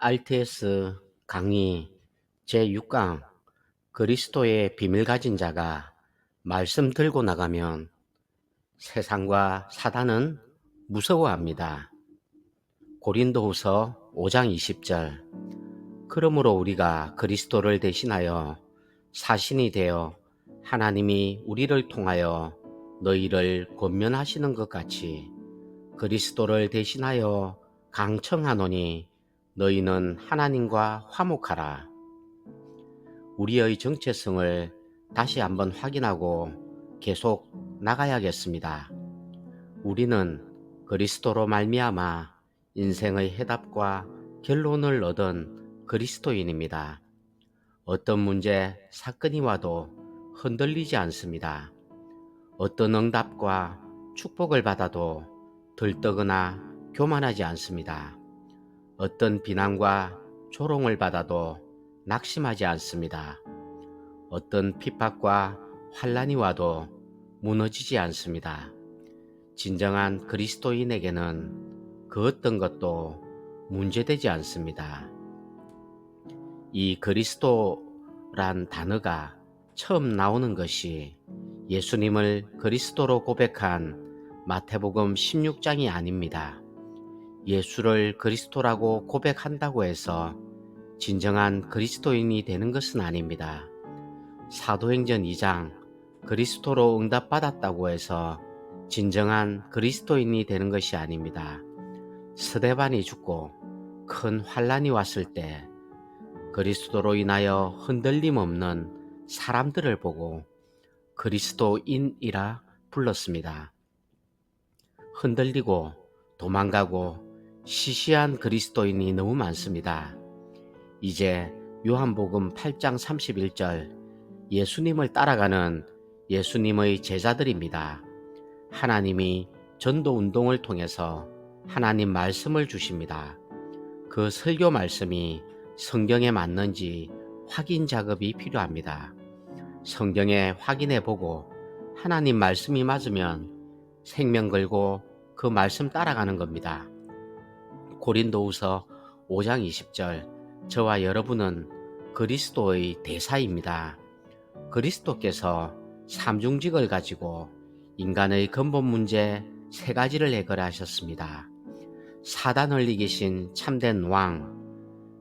RTS 강의 제6강 그리스도의 비밀 가진 자가 말씀 들고 나가면 세상과 사단은 무서워합니다. 고린도후서 5장 20절. 그러므로 우리가 그리스도를 대신하여 사신이 되어 하나님이 우리를 통하여 너희를 권면하시는 것 같이 그리스도를 대신하여 강청하노니 너희는 하나님과 화목하라. 우리의 정체성을 다시 한번 확인하고 계속 나가야겠습니다. 우리는 그리스도로 말미암아 인생의 해답과 결론을 얻은 그리스도인입니다. 어떤 문제, 사건이 와도 흔들리지 않습니다. 어떤 응답과 축복을 받아도 들떠거나 교만하지 않습니다. 어떤 비난과 조롱을 받아도 낙심하지 않습니다. 어떤 핍박과 환난이 와도 무너지지 않습니다. 진정한 그리스도인에게는 그 어떤 것도 문제되지 않습니다. 이 그리스도란 단어가 처음 나오는 것이 예수님을 그리스도로 고백한 마태복음 16장이 아닙니다. 예수를 그리스도라고 고백한다고 해서 진정한 그리스도인이 되는 것은 아닙니다. 사도행전 2장 그리스도로 응답받았다고 해서 진정한 그리스도인이 되는 것이 아닙니다. 스데반이 죽고 큰 환난이 왔을 때 그리스도로 인하여 흔들림 없는 사람들을 보고 그리스도인이라 불렀습니다. 흔들리고 도망가고 시시한 그리스도인이 너무 많습니다. 이제 요한복음 8장 31절 예수님을 따라가는 예수님의 제자들입니다. 하나님이 전도 운동을 통해서 하나님 말씀을 주십니다. 그 설교 말씀이 성경에 맞는지 확인 작업이 필요합니다. 성경에 확인해 보고 하나님 말씀이 맞으면 생명 걸고 그 말씀 따라가는 겁니다. 고린도후서 5장 20절 저와 여러분은 그리스도의 대사입니다. 그리스도께서 삼중직을 가지고 인간의 근본 문제 세 가지를 해결하셨습니다. 사단을 이기신 참된 왕,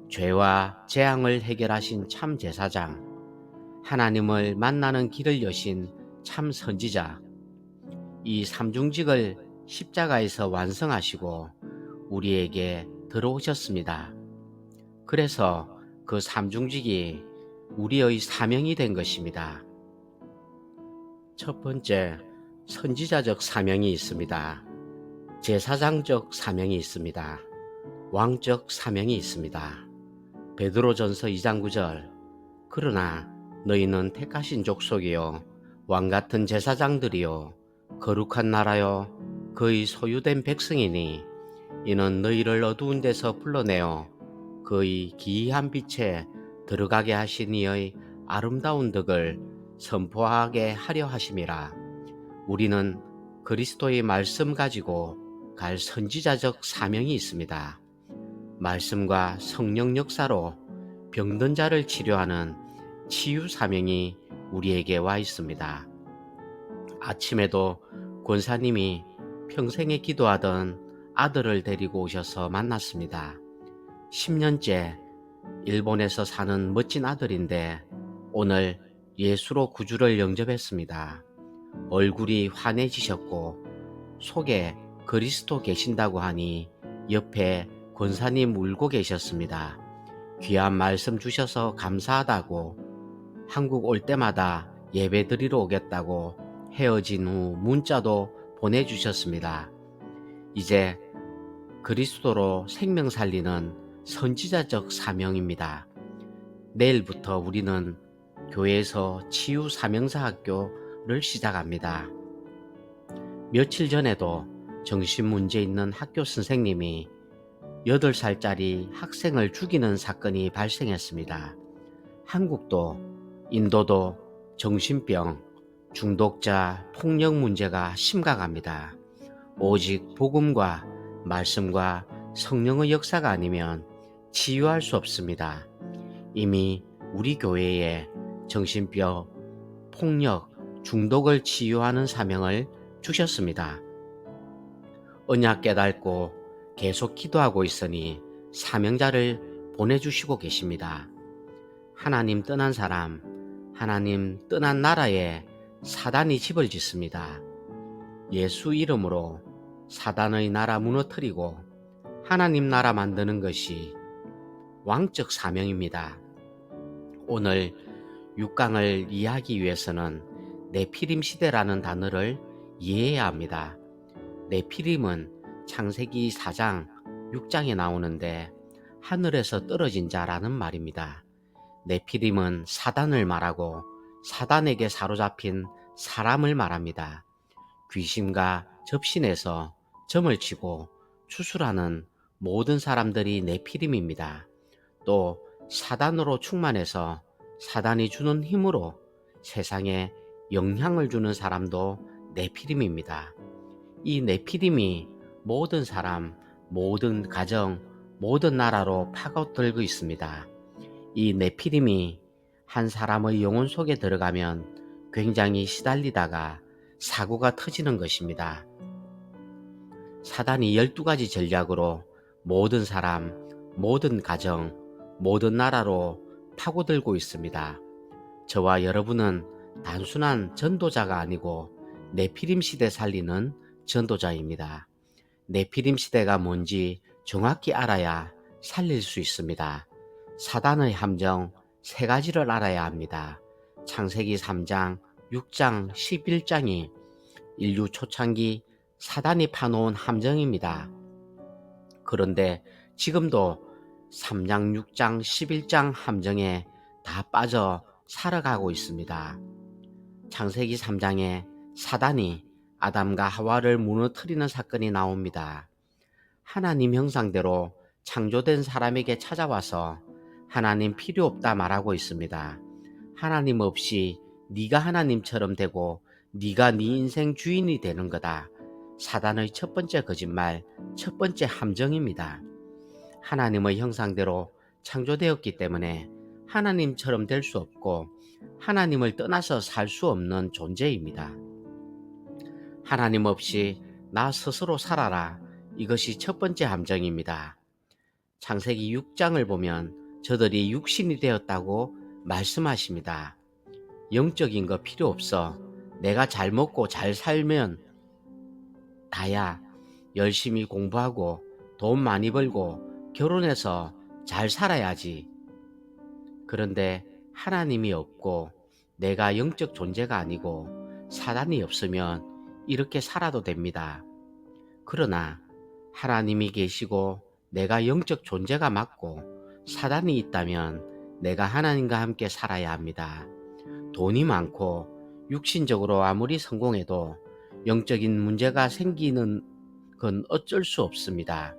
죄와 재앙을 해결하신 참 제사장, 하나님을 만나는 길을 여신 참 선지자, 이 삼중직을 십자가에서 완성하시고 우리에게 들어오셨습니다. 그래서 그 삼중직이 우리의 사명이 된 것입니다. 첫 번째, 선지자적 사명이 있습니다. 제사장적 사명이 있습니다. 왕적 사명이 있습니다. 베드로전서 2장 9절 그러나 너희는 택하신 족속이요 왕같은 제사장들이요 거룩한 나라요 그의 소유된 백성이니 이는 너희를 어두운 데서 불러내어 그의 기이한 빛에 들어가게 하신 이의 아름다운 덕을 선포하게 하려 하심이라. 우리는 그리스도의 말씀 가지고 갈 선지자적 사명이 있습니다. 말씀과 성령 역사로 병든 자를 치료하는 치유 사명이 우리에게 와 있습니다. 아침에도 권사님이 평생에 기도하던 아들을 데리고 오셔서 만났습니다. 10년째 일본에서 사는 멋진 아들인데 오늘 예수로 구주를 영접했습니다. 얼굴이 환해지셨고 속에 그리스도 계신다고 하니 옆에 권사님 울고 계셨습니다. 귀한 말씀 주셔서 감사하다고 한국 올 때마다 예배 드리러 오겠다고 헤어진 후 문자도 보내주셨습니다. 이제 그리스도로 생명 살리는 선지자적 사명입니다. 내일부터 우리는 교회에서 치유 사명사 학교를 시작합니다. 며칠 전에도 정신 문제 있는 학교 선생님이 8살짜리 학생을 죽이는 사건이 발생했습니다. 한국도 인도도 정신병, 중독자, 폭력 문제가 심각합니다. 오직 복음과 말씀과 성령의 역사가 아니면 치유할 수 없습니다. 이미 우리 교회에 정신병, 폭력, 중독을 치유하는 사명을 주셨습니다. 언약 깨닫고 계속 기도하고 있으니 사명자를 보내주시고 계십니다. 하나님 떠난 사람, 하나님 떠난 나라에 사단이 집을 짓습니다. 예수 이름으로 사단의 나라 무너뜨리고 하나님 나라 만드는 것이 왕적 사명입니다. 오늘 6강을 이해하기 위해서는 네피림 시대라는 단어를 이해해야 합니다. 네피림은 창세기 4장, 6장에 나오는데 하늘에서 떨어진 자라는 말입니다. 네피림은 사단을 말하고 사단에게 사로잡힌 사람을 말합니다. 귀신과 접신에서 점을 치고 추술하는 모든 사람들이 네피림입니다. 또 사단으로 충만해서 사단이 주는 힘으로 세상에 영향을 주는 사람도 네피림입니다. 이 네피림이 모든 사람, 모든 가정, 모든 나라로 파고들고 있습니다. 이 네피림이 한 사람의 영혼 속에 들어가면 굉장히 시달리다가 사고가 터지는 것입니다. 사단이 12가지 전략으로 모든 사람, 모든 가정, 모든 나라로 파고들고 있습니다. 저와 여러분은 단순한 전도자가 아니고 네피림 시대 살리는 전도자입니다. 네피림 시대가 뭔지 정확히 알아야 살릴 수 있습니다. 사단의 함정 3가지를 알아야 합니다. 창세기 3장, 6장, 11장이 인류 초창기 사단이 파놓은 함정입니다. 그런데 지금도 3장, 6장, 11장 함정에 다 빠져 살아가고 있습니다. 창세기 3장에 사단이 아담과 하와를 무너뜨리는 사건이 나옵니다. 하나님 형상대로 창조된 사람에게 찾아와서 하나님 필요 없다 말하고 있습니다. 하나님 없이 네가 하나님처럼 되고 네가 네 인생 주인이 되는 거다. 사단의 첫 번째 거짓말, 첫 번째 함정입니다. 하나님의 형상대로 창조되었기 때문에 하나님처럼 될 수 없고 하나님을 떠나서 살 수 없는 존재입니다. 하나님 없이 나 스스로 살아라. 이것이 첫 번째 함정입니다. 창세기 6장을 보면 저들이 육신이 되었다고 말씀하십니다. 영적인 거 필요 없어. 내가 잘 먹고 잘 살면 다야. 열심히 공부하고 돈 많이 벌고 결혼해서 잘 살아야지. 그런데 하나님이 없고 내가 영적 존재가 아니고 사단이 없으면 이렇게 살아도 됩니다. 그러나 하나님이 계시고 내가 영적 존재가 맞고 사단이 있다면 내가 하나님과 함께 살아야 합니다. 돈이 많고 육신적으로 아무리 성공해도 영적인 문제가 생기는 건 어쩔 수 없습니다.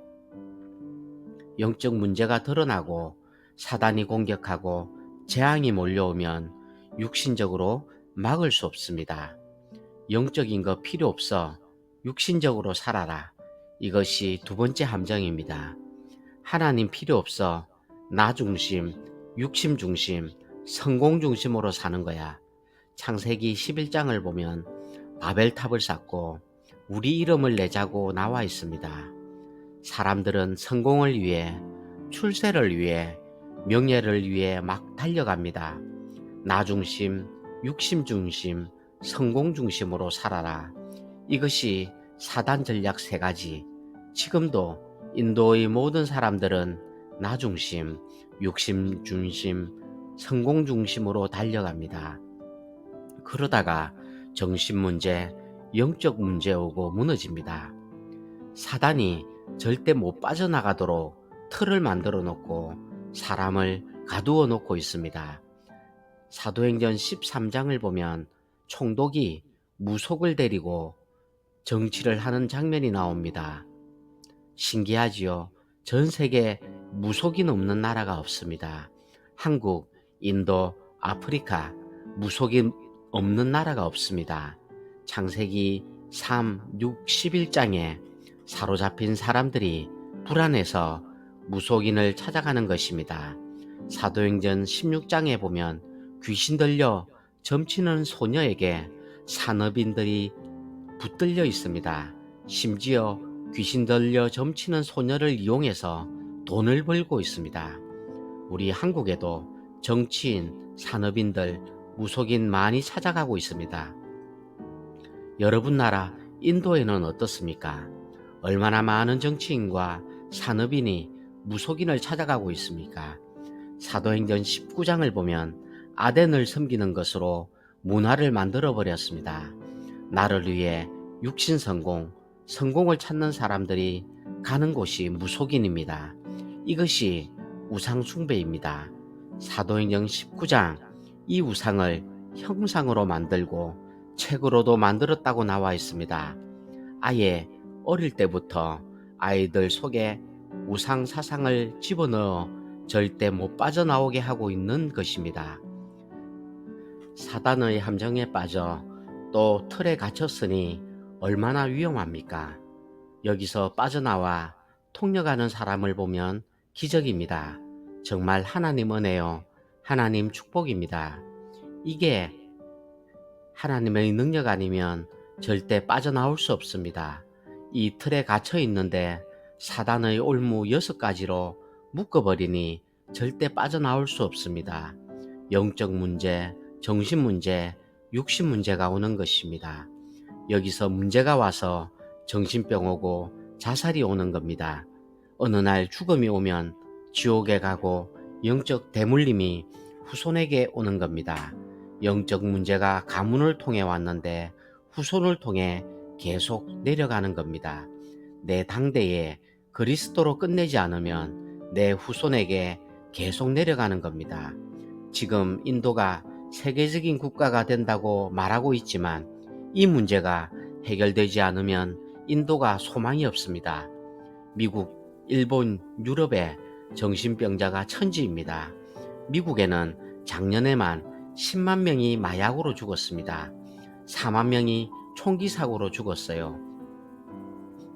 영적 문제가 드러나고 사단이 공격하고 재앙이 몰려오면 육신적으로 막을 수 없습니다. 영적인 거 필요 없어. 육신적으로 살아라. 이것이 두 번째 함정입니다. 하나님 필요 없어. 나 중심, 육심 중심, 성공 중심으로 사는 거야. 창세기 11장을 보면 바벨탑을 쌓고 우리 이름을 내자고 나와 있습니다. 사람들은 성공을 위해, 출세를 위해, 명예를 위해 막 달려갑니다. 나 중심, 육심 중심, 성공 중심으로 살아라. 이것이 사단 전략 3가지. 지금도 인도의 모든 사람들은 나 중심, 육심 중심, 성공 중심으로 달려갑니다. 그러다가 정신 문제, 영적 문제 오고 무너집니다. 사단이 절대 못 빠져나가도록 틀을 만들어 놓고 사람을 가두어 놓고 있습니다. 사도행전 13장을 보면 총독이 무속을 데리고 정치를 하는 장면이 나옵니다. 신기하지요? 전 세계 무속인 없는 나라가 없습니다. 한국, 인도, 아프리카 무속인 없는 나라가 없습니다. 창세기 3, 6, 11장에 사로잡힌 사람들이 불안해서 무속인을 찾아가는 것입니다. 사도행전 16장에 보면 귀신 들려 점치는 소녀에게 산업인들이 붙들려 있습니다. 심지어 귀신 들려 점치는 소녀를 이용해서 돈을 벌고 있습니다. 우리 한국에도 정치인, 산업인들, 무속인 많이 찾아가고 있습니다. 여러분 나라 인도에는 어떻습니까? 얼마나 많은 정치인과 산업인이 무속인을 찾아가고 있습니까? 사도행전 19장을 보면 아덴을 섬기는 것으로 문화를 만들어 버렸습니다. 나를 위해 육신 성공, 성공을 찾는 사람들이 가는 곳이 무속인입니다. 이것이 우상 숭배입니다. 사도행전 19장 이 우상을 형상으로 만들고 책으로도 만들었다고 나와 있습니다. 아예 어릴 때부터 아이들 속에 우상 사상을 집어넣어 절대 못 빠져나오게 하고 있는 것입니다. 사단의 함정에 빠져 또 틀에 갇혔으니 얼마나 위험합니까? 여기서 빠져나와 통역하는 사람을 보면 기적입니다. 정말 하나님 은혜요, 하나님 축복입니다. 이게 하나님의 능력 아니면 절대 빠져나올 수 없습니다. 이 틀에 갇혀 있는데 사단의 올무 6가지로 묶어버리니 절대 빠져나올 수 없습니다. 영적 문제, 정신 문제, 육신 문제가 오는 것입니다. 여기서 문제가 와서 정신병 오고 자살이 오는 겁니다. 어느 날 죽음이 오면 지옥에 가고 영적 대물림이 후손에게 오는 겁니다. 영적 문제가 가문을 통해 왔는데 후손을 통해 계속 내려가는 겁니다. 내 당대에 그리스도로 끝내지 않으면 내 후손에게 계속 내려가는 겁니다. 지금 인도가 세계적인 국가가 된다고 말하고 있지만 이 문제가 해결되지 않으면 인도가 소망이 없습니다. 미국, 일본, 유럽에 정신병자가 천지입니다. 미국에는 작년에만 10만 명이 마약으로 죽었습니다. 4만 명이 총기 사고로 죽었어요.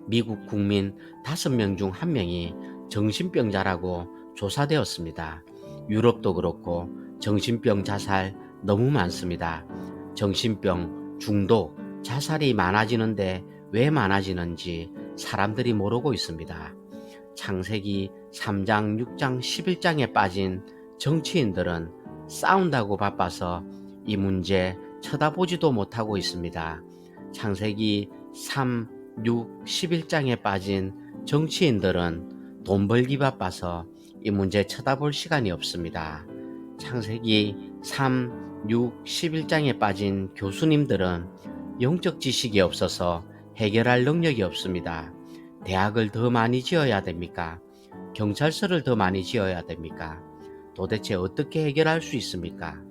미국 국민 5명 중 1명이 정신병자라고 조사되었습니다. 유럽도 그렇고 정신병 자살 너무 많습니다. 정신병, 중독, 자살이 많아지는데 왜 많아지는지 사람들이 모르고 있습니다. 창세기 3장, 6장, 11장에 빠진 정치인들은 싸운다고 바빠서 이 문제 쳐다보지도 못하고 있습니다. 창세기 3, 6, 11장에 빠진 정치인들은 돈 벌기 바빠서 이 문제 쳐다볼 시간이 없습니다. 창세기 3, 6, 11장에 빠진 교수님들은 영적 지식이 없어서 해결할 능력이 없습니다. 대학을 더 많이 지어야 됩니까? 경찰서를 더 많이 지어야 됩니까? 도대체 어떻게 해결할 수 있습니까?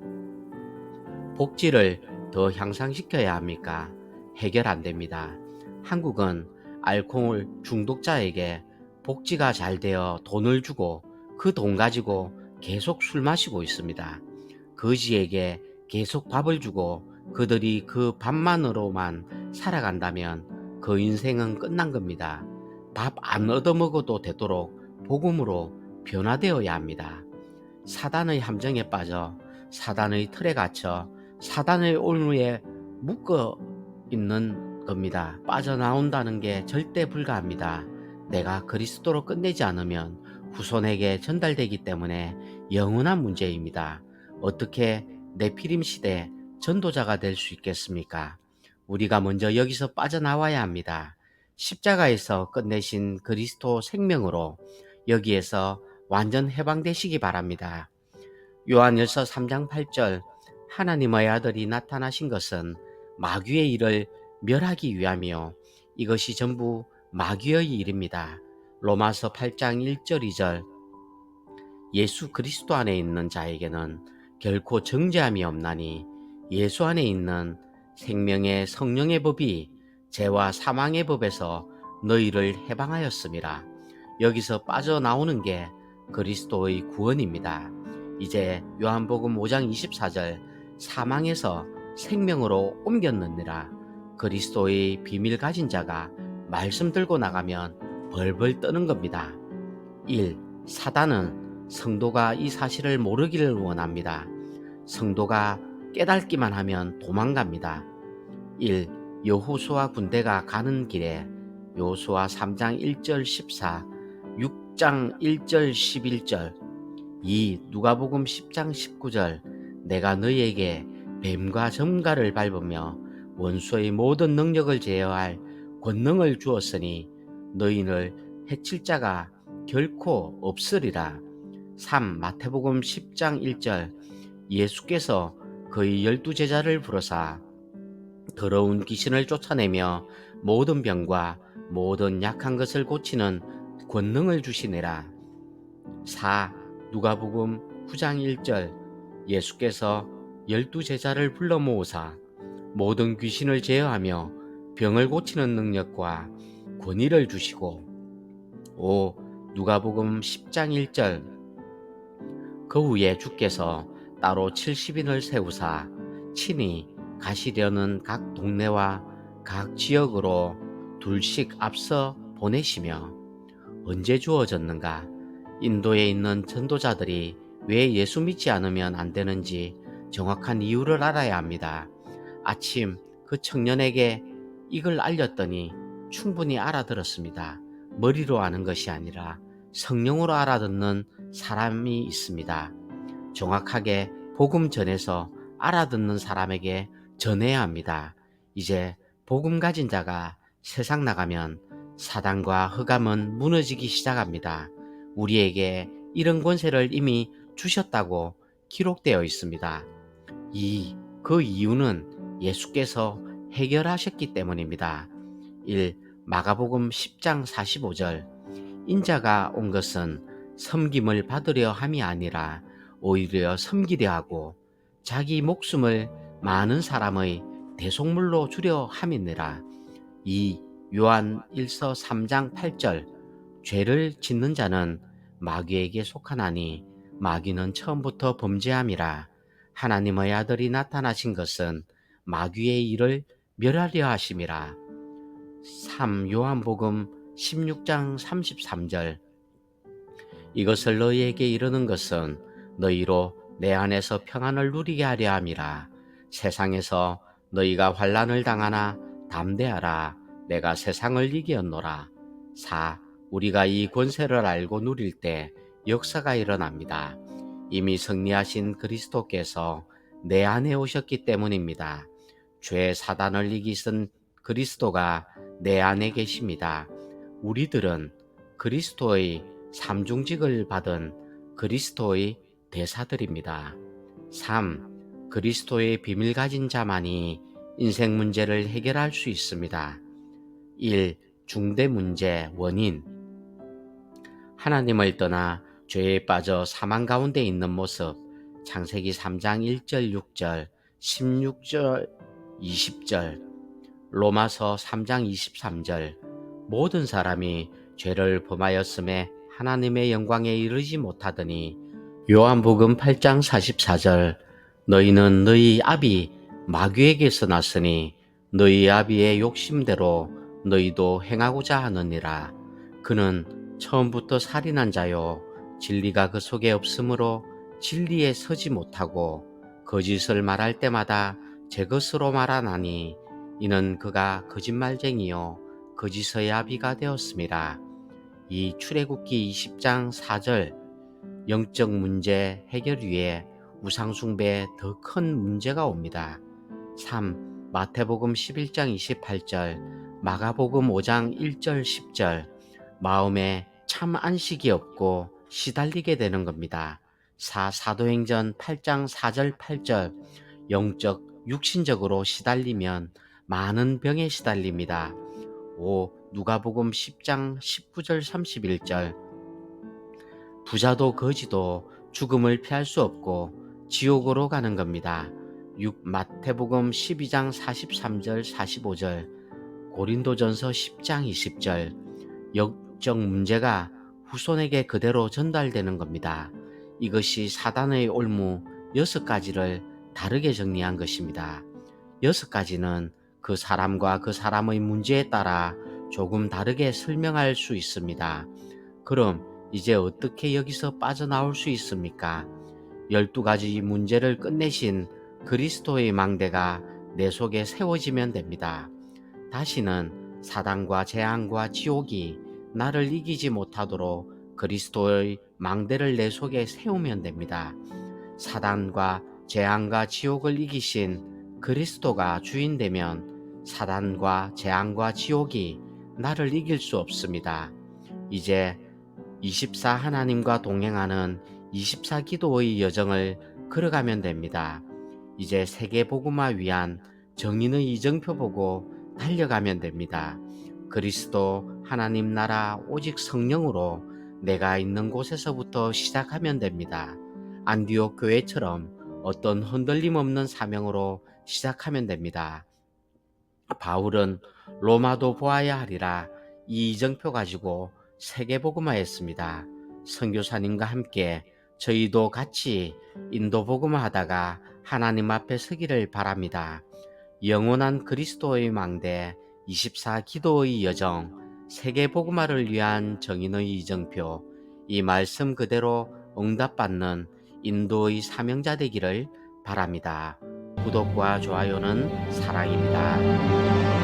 복지를 더 향상시켜야 합니까? 해결 안 됩니다. 한국은 알코올 중독자에게 복지가 잘 되어 돈을 주고 그 돈 가지고 계속 술 마시고 있습니다. 거지에게 계속 밥을 주고 그들이 그 밥만으로만 살아간다면 그 인생은 끝난 겁니다. 밥 안 얻어먹어도 되도록 복음으로 변화되어야 합니다. 사단의 함정에 빠져 사단의 틀에 갇혀 사단의 올무에 묶어 있는 겁니다. 빠져나온다는 게 절대 불가합니다. 내가 그리스도로 끝내지 않으면 후손에게 전달되기 때문에 영원한 문제입니다. 어떻게 네피림 시대 전도자가 될 수 있겠습니까? 우리가 먼저 여기서 빠져나와야 합니다. 십자가에서 끝내신 그리스도 생명으로 여기에서 완전 해방되시기 바랍니다. 요한일서 3장 8절 하나님의 아들이 나타나신 것은 마귀의 일을 멸하기 위함이요 이것이 전부 마귀의 일입니다. 로마서 8장 1절 2절 예수 그리스도 안에 있는 자에게는 결코 정죄함이 없나니 예수 안에 있는 생명의 성령의 법이 죄와 사망의 법에서 너희를 해방하였음이라. 여기서 빠져나오는 게 그리스도의 구원입니다. 이제 요한복음 5장 24절 사망에서 생명으로 옮겼느니라. 그리스도의 비밀 가진 자가 말씀 들고 나가면 벌벌 떠는 겁니다. 1. 사단은 성도가 이 사실을 모르기를 원합니다. 성도가 깨닫기만 하면 도망갑니다. 1. 여호수아 군대가 가는 길에 여호수아 3장 1절 14, 6장 1절 11절 2. 누가복음 10장 19절 내가 너희에게 뱀과 점갈을 밟으며 원수의 모든 능력을 제어할 권능을 주었으니 너희를 해칠 자가 결코 없으리라. 3. 마태복음 10장 1절 예수께서 그의 12제자를 부르사 더러운 귀신을 쫓아내며 모든 병과 모든 약한 것을 고치는 권능을 주시니라. 4. 누가복음 9장 1절 예수께서 12제자를 불러 모으사 모든 귀신을 제어하며 병을 고치는 능력과 권위를 주시고 5. 누가복음 10장 1절 그 후에 주께서 따로 70인을 세우사 친히 가시려는 각 동네와 각 지역으로 둘씩 앞서 보내시며 언제 주어졌는가? 인도에 있는 전도자들이 왜 예수 믿지 않으면 안 되는지 정확한 이유를 알아야 합니다. 아침 그 청년에게 이걸 알렸더니 충분히 알아들었습니다. 머리로 아는 것이 아니라 성령으로 알아듣는 사람이 있습니다. 정확하게 복음 전해서 알아듣는 사람에게 전해야 합니다. 이제 복음 가진 자가 세상 나가면 사단과 흑암은 무너지기 시작합니다. 우리에게 이런 권세를 이미 주셨다고 기록되어 있습니다. 그 이유는 예수께서 해결하셨기 때문입니다. 1. 마가복음 10장 45절 인자가 온 것은 섬김을 받으려 함이 아니라 오히려 섬기려 하고 자기 목숨을 많은 사람의 대속물로 주려 함이니라. 2. 요한 1서 3장 8절 죄를 짓는 자는 마귀에게 속하나니 마귀는 처음부터 범죄함이라. 하나님의 아들이 나타나신 것은 마귀의 일을 멸하려 하심이라. 3. 요한복음 16장 33절 이것을 너희에게 이르는 것은 너희로 내 안에서 평안을 누리게 하려 함이라. 세상에서 너희가 환난을 당하나 담대하라. 내가 세상을 이기었노라. 4. 우리가 이 권세를 알고 누릴 때 역사가 일어납니다. 이미 승리하신 그리스도께서 내 안에 오셨기 때문입니다. 죄 사단을 이기신 그리스도가 내 안에 계십니다. 우리들은 그리스도의 삼중직을 받은 그리스도의 대사들입니다. 3. 그리스도의 비밀 가진 자만이 인생 문제를 해결할 수 있습니다. 1. 중대 문제 원인 하나님을 떠나 죄에 빠져 사망 가운데 있는 모습 창세기 3장 1절 6절 16절 20절 로마서 3장 23절 모든 사람이 죄를 범하였음에 하나님의 영광에 이르지 못하더니 요한복음 8장 44절 너희는 너희 아비 마귀에게서 났으니 너희 아비의 욕심대로 너희도 행하고자 하느니라. 그는 처음부터 살인한 자요 진리가 그 속에 없으므로 진리에 서지 못하고 거짓을 말할 때마다 제 것으로 말하나니 이는 그가 거짓말쟁이요 거짓의 아비가 되었습니다. 이 출애굽기 20장 4절 영적 문제 해결 위에 우상숭배에 더 큰 문제가 옵니다. 3. 마태복음 11장 28절 마가복음 5장 1절 10절 마음에 참 안식이 없고 시달리게 되는 겁니다. 4. 사도행전 8장 4절 8절 영적 육신적으로 시달리면 많은 병에 시달립니다. 5. 누가복음 10장 19절 31절 부자도 거지도 죽음을 피할 수 없고 지옥으로 가는 겁니다. 6. 마태복음 12장 43절 45절 고린도전서 10장 20절 영적 문제가 후손에게 그대로 전달되는 겁니다. 이것이 사단의 올무 6가지를 다르게 정리한 것입니다. 6가지는 그 사람과 그 사람의 문제에 따라 조금 다르게 설명할 수 있습니다. 그럼 이제 어떻게 여기서 빠져나올 수 있습니까? 12가지 문제를 끝내신 그리스도의 망대가 내 속에 세워지면 됩니다. 다시는 사단과 재앙과 지옥이 나를 이기지 못하도록 그리스도의 망대를 내 속에 세우면 됩니다. 사단과 재앙과 지옥을 이기신 그리스도가 주인 되면 사단과 재앙과 지옥이 나를 이길 수 없습니다. 이제 24 하나님과 동행하는 24 기도의 여정을 걸어가면 됩니다. 이제 세계복음화 위한 정의의 이정표 보고 달려가면 됩니다. 그리스도 하나님 나라 오직 성령으로 내가 있는 곳에서부터 시작하면 됩니다. 안디옥 교회처럼 어떤 흔들림 없는 사명으로 시작하면 됩니다. 바울은 로마도 보아야 하리라 이 이정표 가지고 세계복음화했습니다. 선교사님과 함께 저희도 같이 인도복음화 하다가 하나님 앞에 서기를 바랍니다. 영원한 그리스도의 망대 24 기도의 여정 세계복음화를 위한 정인의 이정표 이 말씀 그대로 응답받는 인도의 사명자 되기를 바랍니다. 구독과 좋아요는 사랑입니다.